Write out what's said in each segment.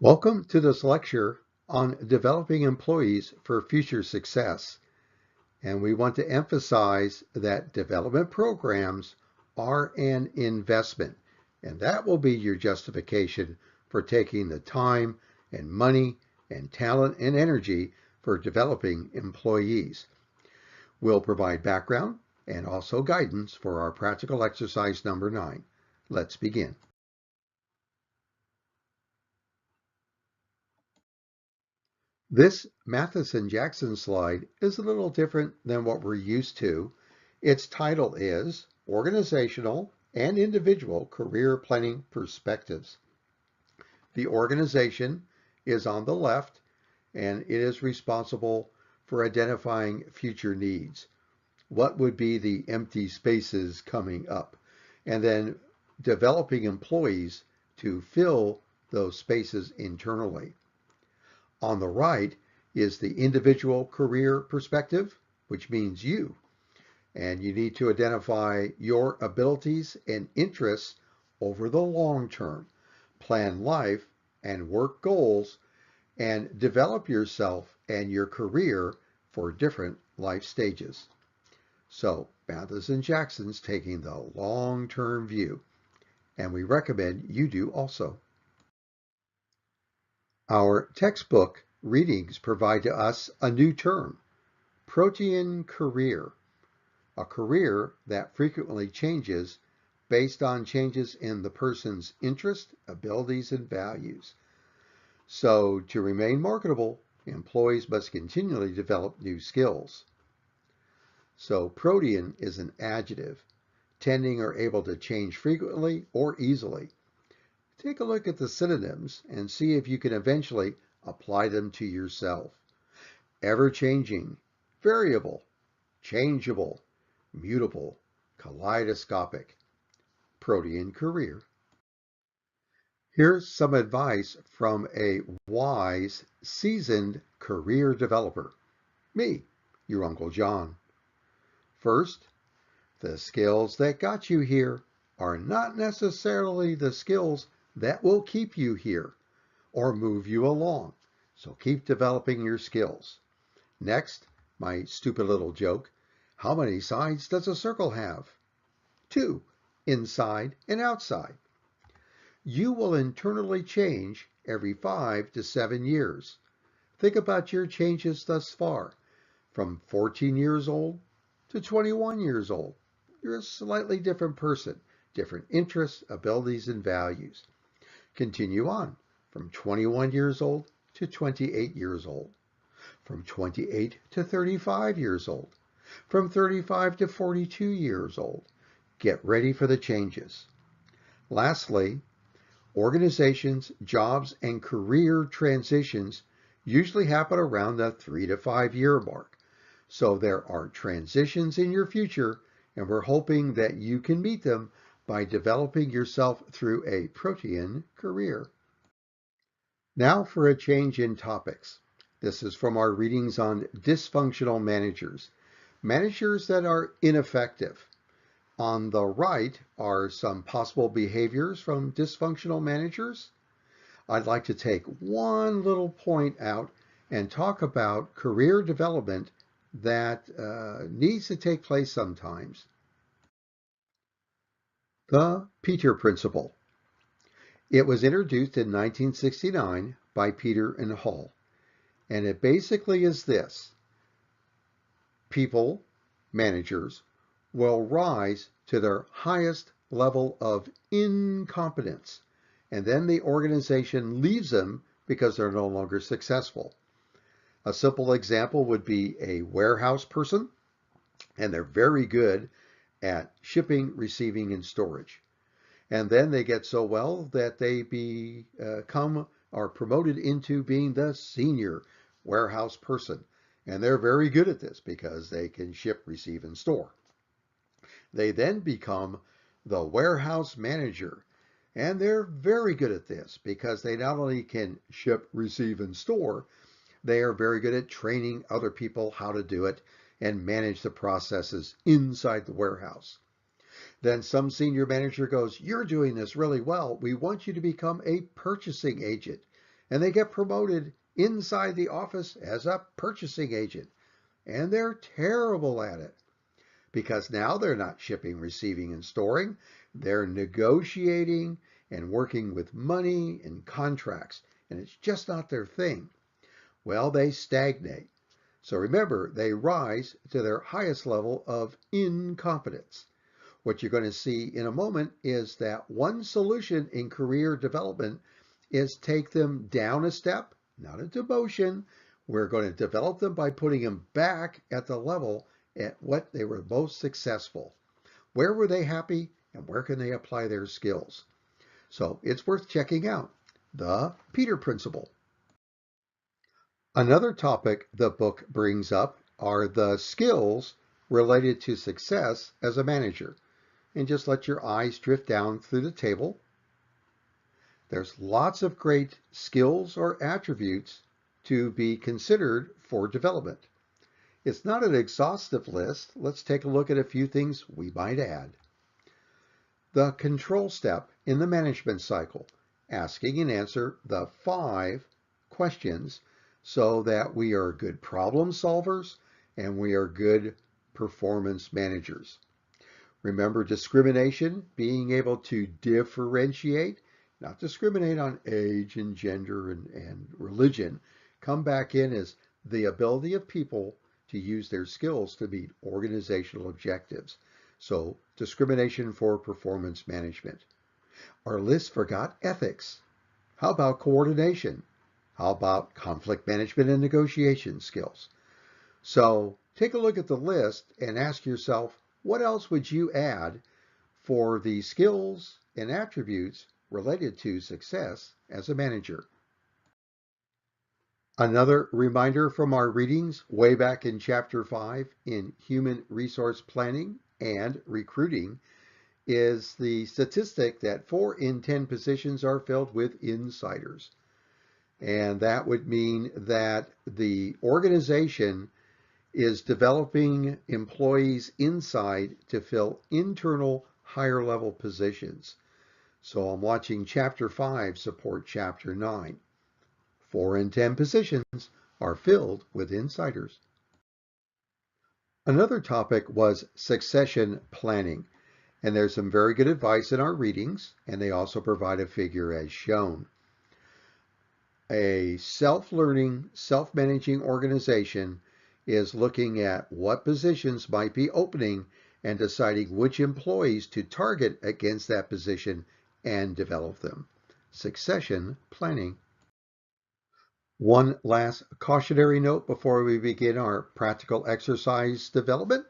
Welcome to this lecture on developing employees for future success. And we want to emphasize that development programs are an investment, and that will be your justification for taking the time and money and talent and energy for developing employees. We'll provide background and also guidance for our practical exercise number 9. Let's begin. This Matheson-Jackson slide is a little different than what we're used to. Its title is Organizational and Individual Career Planning Perspectives. The organization is on the left, and it is responsible for identifying future needs. What would be the empty spaces coming up? And then developing employees to fill those spaces internally. On the right is the individual career perspective, which means you. And you need to identify your abilities and interests over the long term, plan life and work goals, and develop yourself and your career for different life stages. So Matheson-Jackson's taking the long-term view, and we recommend you do also. Our textbook readings provide to us a new term, protean career, a career that frequently changes based on changes in the person's interest, abilities, and values. So to remain marketable, employees must continually develop new skills. So protean is an adjective, tending or able to change frequently or easily. Take a look at the synonyms and see if you can eventually apply them to yourself. Ever-changing, variable, changeable, mutable, kaleidoscopic, protean career. Here's some advice from a wise, seasoned career developer. Me, your Uncle John. First, the skills that got you here are not necessarily the skills that will keep you here or move you along. So keep developing your skills. Next, my stupid little joke. How many sides does a circle have? 2, inside and outside. You will internally change every 5 to 7 years. Think about your changes thus far. From 14 years old to 21 years old. You're a slightly different person, different interests, abilities, and values. Continue on from 21 years old to 28 years old, from 28 to 35 years old, from 35 to 42 years old. Get ready for the changes. Lastly, organizations, jobs, and career transitions usually happen around the 3 to 5 year mark. So there are transitions in your future, and we're hoping that you can meet them by developing yourself through a protean career. Now for a change in topics. This is from our readings on dysfunctional managers, managers that are ineffective. On the right are some possible behaviors from dysfunctional managers. I'd like to take one little point out and talk about career development that needs to take place sometimes. The Peter Principle. It was introduced in 1969 by Peter and Hall, and it basically is this. People, managers, will rise to their highest level of incompetence, and then the organization leaves them because they're no longer successful. A simple example would be a warehouse person, and they're very good at shipping, receiving, and storage. And then they get so well that they are promoted into being the senior warehouse person. And they're very good at this because they can ship, receive, and store. They then become the warehouse manager. And they're very good at this because they not only can ship, receive, and store, they are very good at training other people how to do it and manage the processes inside the warehouse. Then some senior manager goes, "You're doing this really well. We want you to become a purchasing agent." and they get promoted inside the office as a purchasing agent. And they're terrible at it because now they're not shipping, receiving, and storing. They're negotiating and working with money and contracts, and it's just not their thing. Well, they stagnate. So remember, they rise to their highest level of incompetence. What you're going to see in a moment is that one solution in career development is take them down a step, not a demotion. We're going to develop them by putting them back at the level at what they were most successful. Where were they happy and where can they apply their skills? So it's worth checking out. The Peter Principle. Another topic the book brings up are the skills related to success as a manager. And just let your eyes drift down through the table. There's lots of great skills or attributes to be considered for development. It's not an exhaustive list. Let's take a look at a few things we might add. The control step in the management cycle, asking and answer the 5 questions so that we are good problem solvers and we are good performance managers. Remember discrimination, being able to differentiate, not discriminate on age and gender and religion. Come back in as the ability of people to use their skills to meet organizational objectives. So discrimination for performance management. Our list forgot ethics. How about coordination? How about conflict management and negotiation skills? So take a look at the list and ask yourself, what else would you add for the skills and attributes related to success as a manager? Another reminder from our readings way back in Chapter 5 in Human Resource Planning and Recruiting is the statistic that 4 in 10 positions are filled with insiders. And that would mean that the organization is developing employees inside to fill internal higher level positions. So I'm watching Chapter 5 support Chapter 9. 4 in 10 positions are filled with insiders. Another topic was succession planning. And there's some very good advice in our readings, and they also provide a figure as shown. A self-learning, self-managing organization is looking at what positions might be opening and deciding which employees to target against that position and develop them. Succession planning. One last cautionary note before we begin our practical exercise development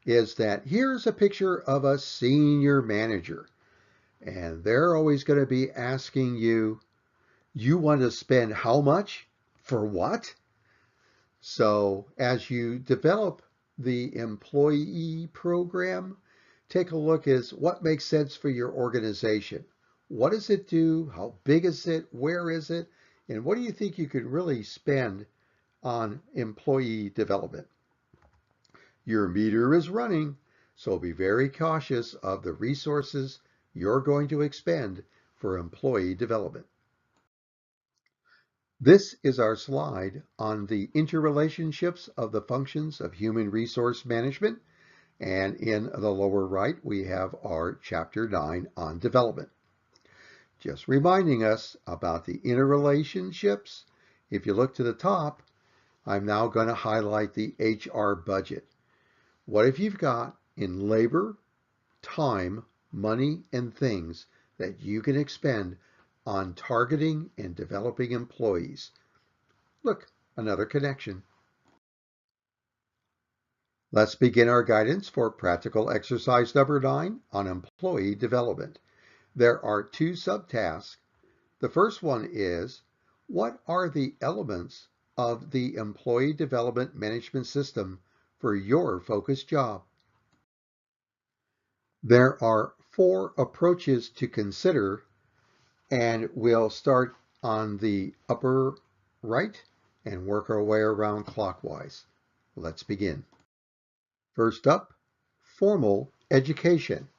is that here's a picture of a senior manager. And they're always going to be asking you, you want to spend how much for what? So as you develop the employee program, take a look at what makes sense for your organization. What does it do? How big is it? Where is it? And what do you think you could really spend on employee development? Your meter is running, so be very cautious of the resources you're going to expend for employee development. This is our slide on the interrelationships of the functions of human resource management. And in the lower right, we have our Chapter 9 on development. Just reminding us about the interrelationships. If you look to the top, I'm now going to highlight the HR budget. What if you've got in labor, time, money, and things that you can expend on targeting and developing employees? Look, another connection. Let's begin our guidance for practical exercise number 9 on employee development. There are 2 subtasks. The first one is, what are the elements of the employee development management system for your focused job? There are 4 approaches to consider, and we'll start on the upper right and work our way around clockwise. Let's begin. First up, formal education.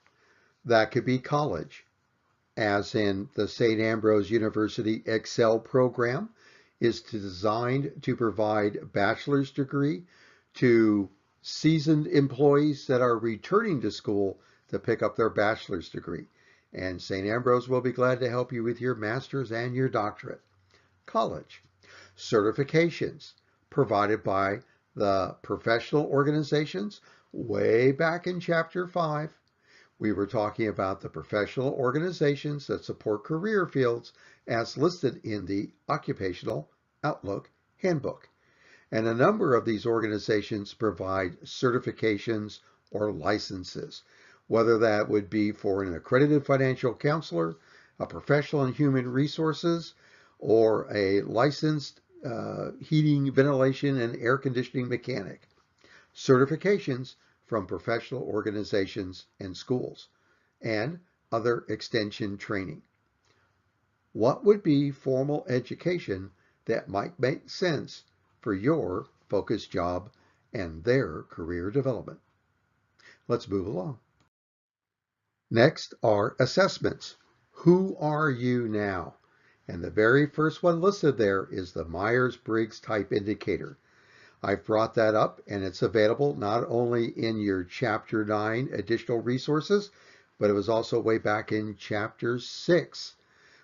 That could be college. as in the St. Ambrose University Excel program, is designed to provide bachelor's degree to seasoned employees that are returning to school to pick up their bachelor's degree. And St. Ambrose will be glad to help you with your master's and your doctorate. College. Certifications provided by the professional organizations. Way back in Chapter 5, we were talking about the professional organizations that support career fields as listed in the Occupational Outlook Handbook. And a number of these organizations provide certifications or licenses, whether that would be for an accredited financial counselor, a professional in human resources, or a licensed heating, ventilation, and air conditioning mechanic. Certifications from professional organizations and schools, and other extension training. What would be formal education that might make sense for your focused job and their career development? Let's move along. Next are assessments. Who are you now? And the very first one listed there is the Myers-Briggs Type Indicator. I've brought that up, and it's available not only in your Chapter 9 additional resources, but it was also way back in Chapter 6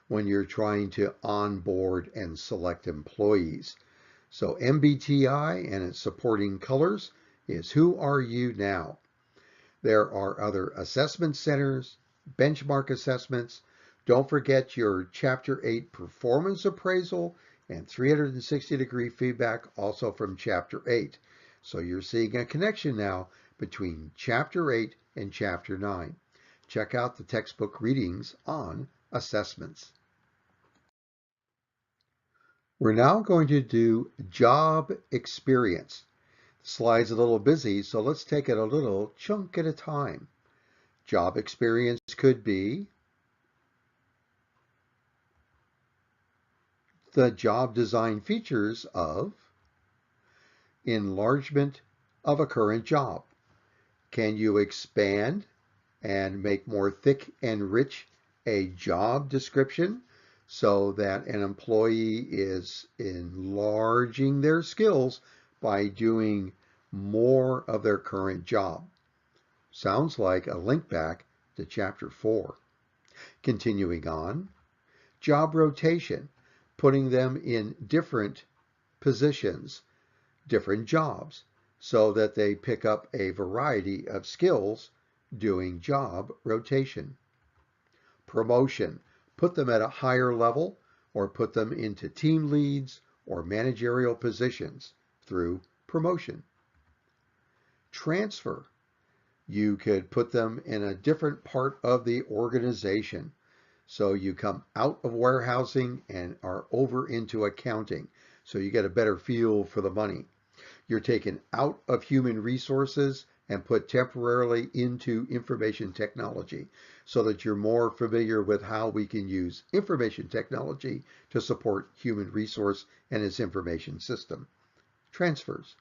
when you're trying to onboard and select employees. So MBTI and its supporting colors is Who Are You Now? There are other assessment centers, benchmark assessments. Don't forget your Chapter 8 performance appraisal and 360-degree feedback also from Chapter 8. So you're seeing a connection now between Chapter 8 and Chapter 9. Check out the textbook readings on assessments. We're now going to do job experience. The slide's a little busy, so let's take it a little chunk at a time. Job experience could be the job design features of enlargement of a current job. Can you expand and make more thick and rich a job description so that an employee is enlarging their skills by doing more of their current job? Sounds like a link back to Chapter 4. Continuing on, job rotation, putting them in different positions, different jobs, so that they pick up a variety of skills doing job rotation. Promotion, put them at a higher level or put them into team leads or managerial positions through promotion. Transfer, you could put them in a different part of the organization. So you come out of warehousing and are over into accounting. So you get a better feel for the money. You're taken out of human resources and put temporarily into information technology so that you're more familiar with how we can use information technology to support human resource and its information system. Transfers.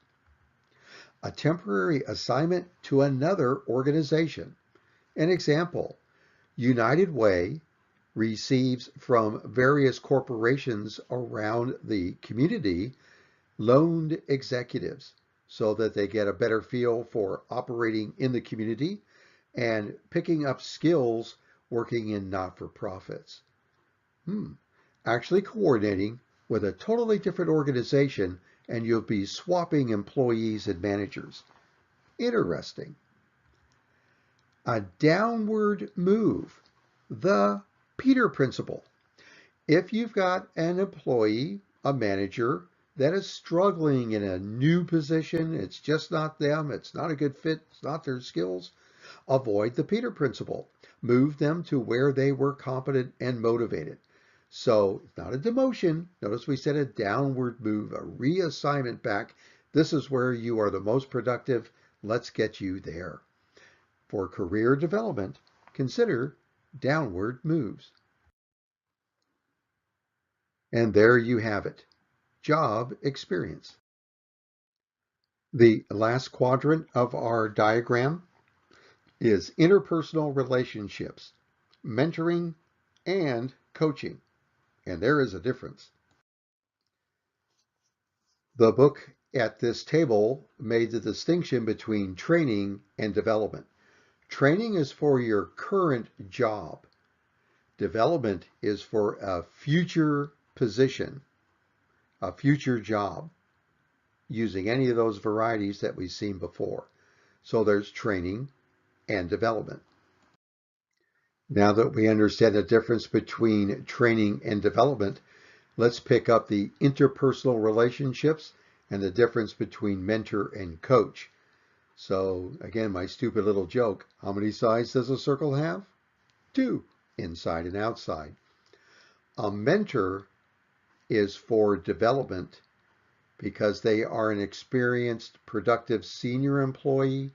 A temporary assignment to another organization. An example, United Way receives from various corporations around the community loaned executives so that they get a better feel for operating in the community and picking up skills working in not-for-profits. Actually coordinating with a totally different organization, and you'll be swapping employees and managers. Interesting. A downward move. The Peter Principle. If you've got an employee, a manager, that is struggling in a new position, it's just not them, it's not a good fit, it's not their skills, avoid the Peter Principle. Move them to where they were competent and motivated. So it's not a demotion. Notice we said a downward move, a reassignment back. This is where you are the most productive. Let's get you there. For career development, consider downward moves. And there you have it, job experience. The last quadrant of our diagram is interpersonal relationships, mentoring, and coaching. And there is a difference. The book at this table made the distinction between training and development. Training is for your current job. Development is for a future position, a future job, using any of those varieties that we've seen before. So there's training and development. Now that we understand the difference between training and development, let's pick up the interpersonal relationships and the difference between mentor and coach. So again, my stupid little joke, how many sides does a circle have? Two, inside and outside. A mentor is for development because they are an experienced, productive senior employee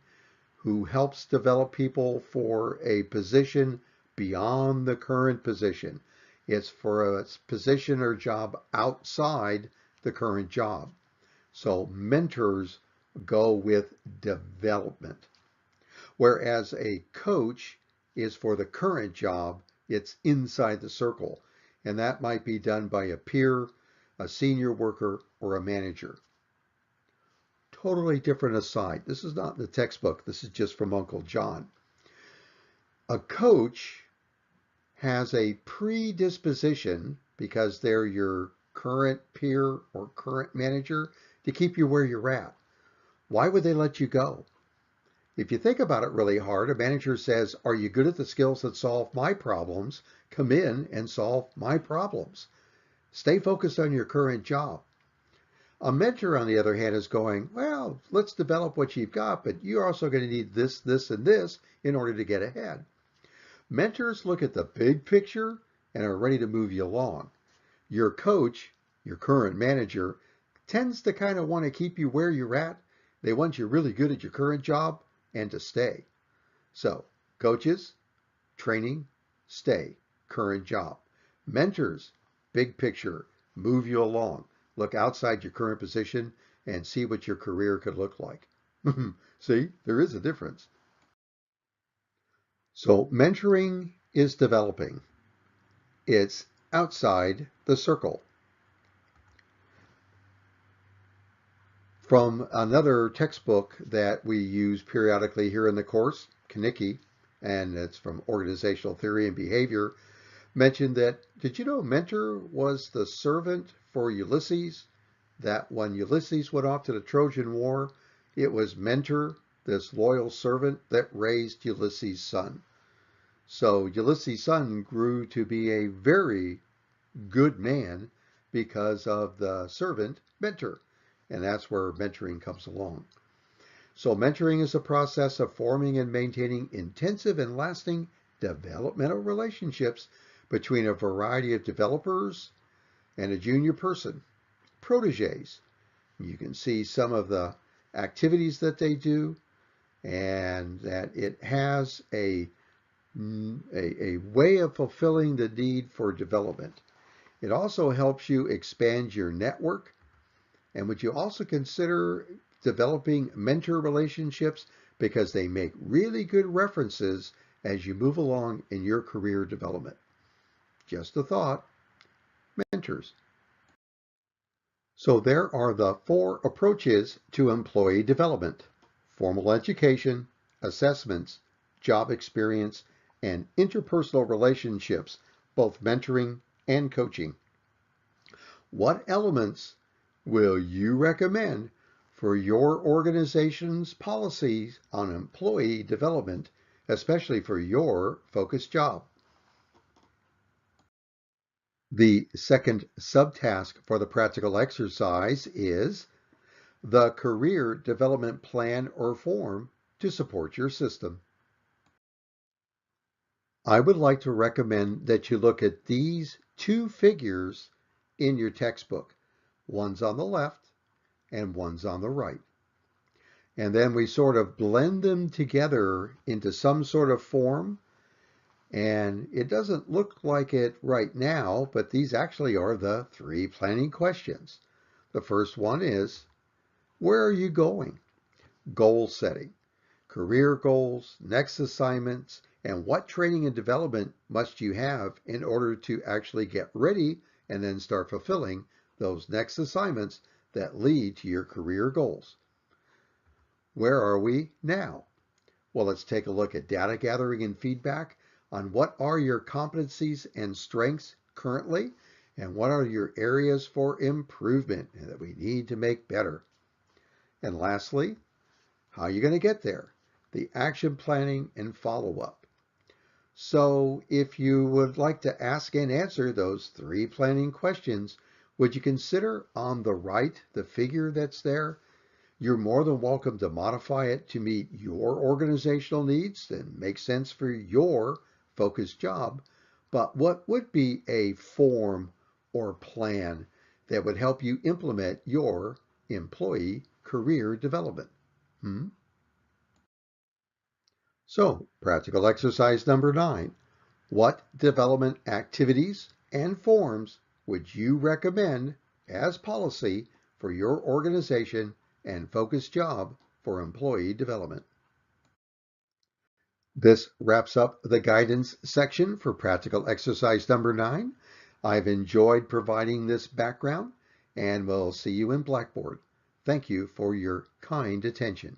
who helps develop people for a position beyond the current position. It's for a position or job outside the current job. So mentors go with development. Whereas a coach is for the current job, it's inside the circle. And that might be done by a peer, a senior worker, or a manager. Totally different aside. This is not in the textbook. This is just from Uncle John. A coach has a predisposition, because they're your current peer or current manager, to keep you where you're at. Why would they let you go? If you think about it really hard, a manager says, are you good at the skills that solve my problems? Come in and solve my problems. Stay focused on your current job. A mentor, on the other hand, is going, well, let's develop what you've got, but you're also going to need this, this, and this in order to get ahead. Mentors look at the big picture and are ready to move you along. Your coach, your current manager, tends to kind of want to keep you where you're at. They want you really good at your current job and to stay. So, coaches, training, stay, current job. Mentors, big picture, move you along. Look outside your current position and see what your career could look like. See, there is a difference. So mentoring is developing. It's outside the circle. From another textbook that we use periodically here in the course, Kanicki, and it's from Organizational Theory and Behavior, mentioned that, did you know Mentor was the servant for Ulysses? That when Ulysses went off to the Trojan War, it was Mentor, this loyal servant, that raised Ulysses' son. So Ulysses' son grew to be a very good man because of the servant Mentor. And that's where mentoring comes along. So mentoring is a process of forming and maintaining intensive and lasting developmental relationships between a variety of developers and a junior person, proteges. You can see some of the activities that they do, and that it has a way of fulfilling the need for development. It also helps you expand your network. And would you also consider developing mentor relationships, because they make really good references as you move along in your career development? Just a thought. Mentors. So there are the 4 approaches to employee development: formal education, assessments, job experience, and interpersonal relationships, both mentoring and coaching. What elements will you recommend for your organization's policies on employee development, especially for your focused job? The second subtask for the practical exercise is the career development plan or form to support your system. I would like to recommend that you look at these 2 figures in your textbook. One's on the left and one's on the right. And then we sort of blend them together into some sort of form. And it doesn't look like it right now, but these actually are the 3 planning questions. The first one is, where are you going? Goal setting, career goals, next assignments, And what training and development must you have in order to actually get ready and then start fulfilling those next assignments that lead to your career goals? Where are we now? Well, let's take a look at data gathering and feedback on what are your competencies and strengths currently, and what are your areas for improvement that we need to make better. And lastly, how are you going to get there? The action planning and follow-up. So if you would like to ask and answer those 3 planning questions, would you consider on the right the figure that's there? You're more than welcome to modify it to meet your organizational needs and make sense for your focused job. But what would be a form or plan that would help you implement your employee career development? So, practical exercise number 9. What development activities and forms would you recommend as policy for your organization and focus job for employee development? This wraps up the guidance section for practical exercise number 9. I've enjoyed providing this background, and we'll see you in Blackboard. Thank you for your kind attention.